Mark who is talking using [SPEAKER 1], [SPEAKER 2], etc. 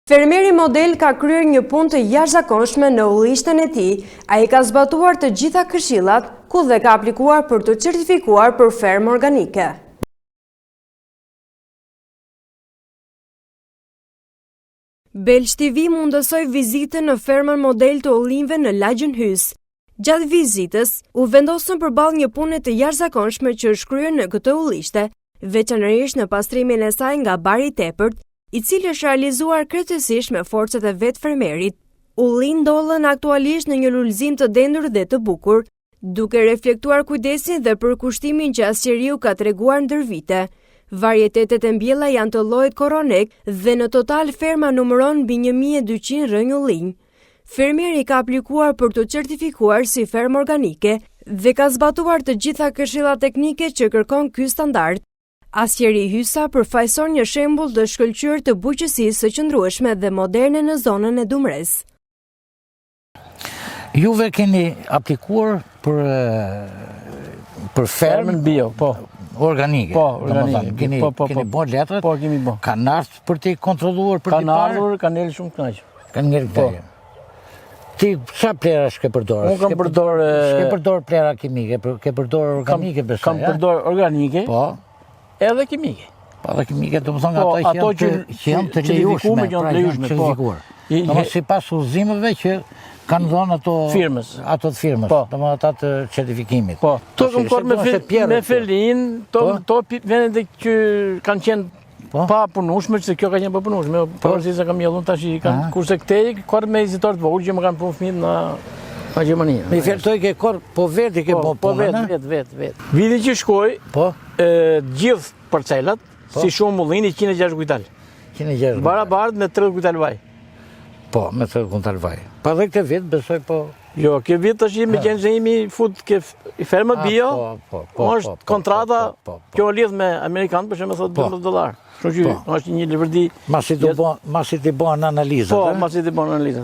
[SPEAKER 1] Fermeri model ka kryer një punë të jashtëzakonshme në ullishtën e tij. Ai ka zbatuar të gjitha këshillat, ku dhe ka aplikuar për të certifikuar për fermë organike. Belç TV mundësoi vizitën në fermën model të ullinjve në Lagjën Hys. Gjatë vizitës, u vendosën përballë një pune të jashtëzakonshme që është kryer në këtë ullishte, veçanërisht në pastrimin e saj nga bari i tepërt, i cili është realizuar krejtësisht me forcat e vet fermerit. Ullin ndodhen aktualisht në një lulëzim të dendur dhe të bukur, duke reflektuar kujdesin dhe përkushtimin që asqeriu ka treguar ndër vite. Varietetet e mbjella janë të llojit koronek dhe në total ferma numëron mbi 1200 rrënj ullinj. Fermeri ka aplikuar për të certifikuar si fermë organike dhe ka zbatuar të gjitha këshillat teknike që kërkon ky standard. Asqeri Hysa përfaqëson një shembull të shkëlqyer të bujqësisë së qëndrueshme dhe moderne në zonën e Dumres.
[SPEAKER 2] Juve keni aplikuar për fermën
[SPEAKER 3] bio, po.
[SPEAKER 2] Organike.
[SPEAKER 3] Po, organike.
[SPEAKER 2] Keni bërë letrat?
[SPEAKER 3] Po, kemi bërë.
[SPEAKER 2] Kanë ardhur për të kontrolluar për të parë?
[SPEAKER 3] Kanë ardhur, kanë ngelë shumë kënaqur.
[SPEAKER 2] Kanë ngelë kënaqur. Ti çfarë plera shke përdor?
[SPEAKER 3] Unë kam përdor
[SPEAKER 2] shke përdor plera kimike, ke përdor organike besoj.
[SPEAKER 3] Kam përdor organike.
[SPEAKER 2] Po.
[SPEAKER 3] Edhe kimike.
[SPEAKER 2] Po, edhe kimike, domethënë ato që janë të lejueshme, certifikuar. Domethënë sipas udhëzimeve që kanë dhënë ato
[SPEAKER 3] firmës.
[SPEAKER 2] Ato të firmës, domethënë ata të certifikimit.
[SPEAKER 3] Po. To kam korë me felin, to vendet që kanë qenë pa punueshme, se kjo ka qenë pa punueshme, por si se kam jellun tash kanë kurse këtej korë me vizitor të vogël që më kanë punë fëmijët në Gjermani.
[SPEAKER 2] Me fjaltoj ke korë, po vetë ke po punë.
[SPEAKER 3] Po vetë. Viti që shkoj, gjithë parcelat, si shumë ullini 106 kujtal.
[SPEAKER 2] 106.
[SPEAKER 3] Barabart me 30 kujtal vaj.
[SPEAKER 2] Po, me 30 kujtal vaj. Pa dhe këtë vit besoj po.
[SPEAKER 3] Jo, kjo vit është me qenë që jemi fut ke ferma bio, është kontrata, kjo lidh me Amerikanë, për shembull thotë $12. Kështu që është një lëvërdi.
[SPEAKER 2] Masi të bën analizat.
[SPEAKER 3] Po, masi të bën analizat.